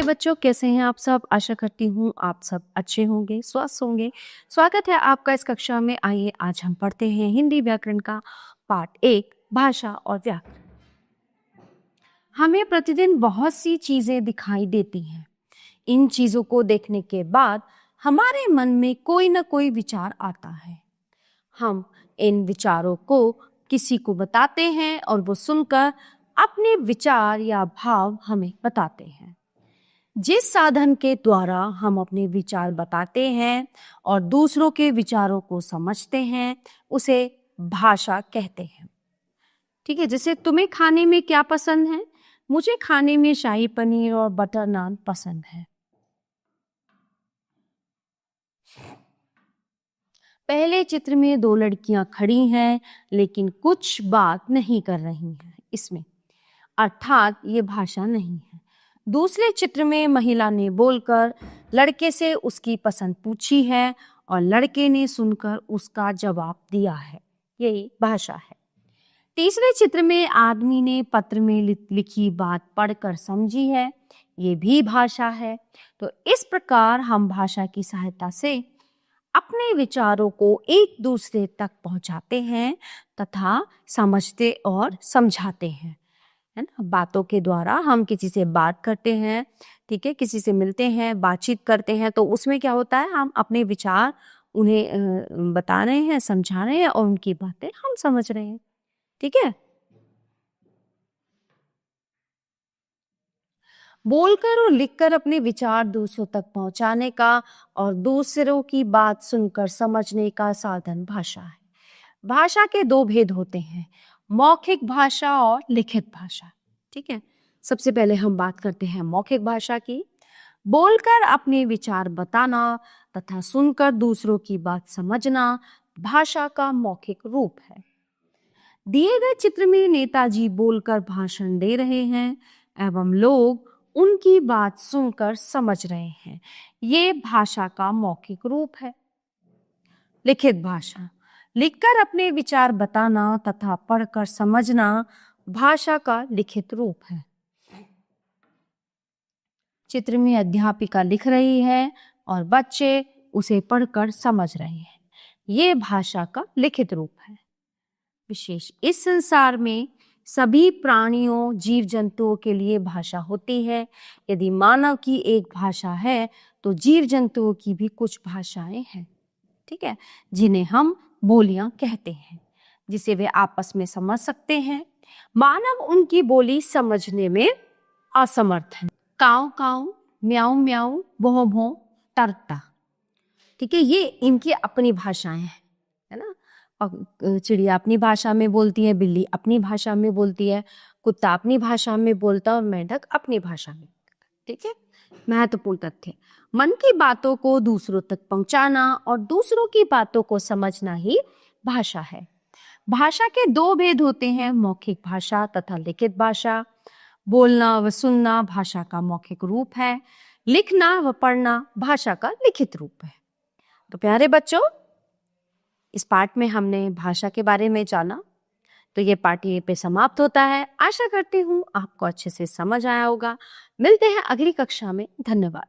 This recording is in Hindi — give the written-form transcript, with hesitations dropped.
प्यारे बच्चों, कैसे हैं आप सब। आशा करती हूँ आप सब अच्छे होंगे, स्वस्थ होंगे। स्वागत है आपका इस कक्षा में। आइए आज हम पढ़ते हैं हिंदी व्याकरण का पाठ 1, भाषा और व्याकरण। हमें प्रतिदिन बहुत सी चीजें दिखाई देती हैं। इन चीजों को देखने के बाद हमारे मन में कोई ना कोई विचार आता है। हम इन विचारों को किसी को बताते हैं और वो सुनकर अपने विचार या भाव हमें बताते हैं। जिस साधन के द्वारा हम अपने विचार बताते हैं और दूसरों के विचारों को समझते हैं, उसे भाषा कहते हैं। ठीक है, जैसे तुम्हें खाने में क्या पसंद है? मुझे खाने में शाही पनीर और बटर नान पसंद है। पहले चित्र में 2 लड़कियां खड़ी हैं, लेकिन कुछ बात नहीं कर रही हैं इसमें, अर्थात ये भाषा नहीं है। दूसरे चित्र में महिला ने बोलकर लड़के से उसकी पसंद पूछी है और लड़के ने सुनकर उसका जवाब दिया है, यही भाषा है। तीसरे चित्र में आदमी ने पत्र में लिखी बात पढ़कर समझी है, ये भी भाषा है। तो इस प्रकार हम भाषा की सहायता से अपने विचारों को एक दूसरे तक पहुंचाते हैं तथा समझते और समझाते हैं, है ना। बातों के द्वारा हम किसी से बात करते हैं, ठीक है, किसी से मिलते हैं, बातचीत करते हैं, तो उसमें क्या होता है, हम अपने विचार उन्हें बता रहे हैं, समझा रहे हैं और उनकी बातें हम समझ रहे हैं। ठीक है। बोलकर और लिखकर अपने विचार दूसरों तक पहुंचाने का और दूसरों की बात सुनकर समझने का साधन भाषा है। भाषा के 2 भेद होते हैं, मौखिक भाषा और लिखित भाषा। ठीक है, सबसे पहले हम बात करते हैं मौखिक भाषा की। बोलकर अपने विचार बताना तथा सुनकर दूसरों की बात समझना भाषा का मौखिक रूप है। दिए गए चित्र में नेताजी बोलकर भाषण दे रहे हैं एवं लोग उनकी बात सुनकर समझ रहे हैं, ये भाषा का मौखिक रूप है। लिखित भाषा, लिखकर अपने विचार बताना तथा पढ़कर समझना भाषा का लिखित रूप है। चित्र में अध्यापिका लिख रही है और बच्चे उसे पढ़कर समझ रहे हैं, ये भाषा का लिखित रूप है। विशेष, इस संसार में सभी प्राणियों, जीव जंतुओं के लिए भाषा होती है। यदि मानव की एक भाषा है तो जीव जंतुओं की भी कुछ भाषाएं हैं, ठीक है, जिन्हें हम बोलियां कहते हैं, जिसे वे आपस में समझ सकते हैं। मानव उनकी बोली समझने में असमर्थ है। काऊ काऊ, म्याऊ म्याऊ, भों भों, टरटा, ठीक है, ये इनकी अपनी भाषाएं हैं, है ना। और चिड़िया अपनी भाषा में बोलती है, बिल्ली अपनी भाषा में बोलती है, कुत्ता अपनी भाषा में बोलता है और मेंढक अपनी भाषा में। ठीक है। महत्वपूर्ण तथ्य, मन की बातों को दूसरों तक पहुंचाना और दूसरों की बातों को समझना ही भाषा है। भाषा के 2 भेद होते हैं, मौखिक भाषा तथा लिखित भाषा। बोलना व सुनना भाषा का मौखिक रूप है, लिखना व पढ़ना भाषा का लिखित रूप है। तो प्यारे बच्चों, इस पाठ में हमने भाषा के बारे में जाना, तो ये पाठ यहीं पे समाप्त होता है। आशा करती हूँ आपको अच्छे से समझ आया होगा। मिलते हैं अगली कक्षा में। धन्यवाद।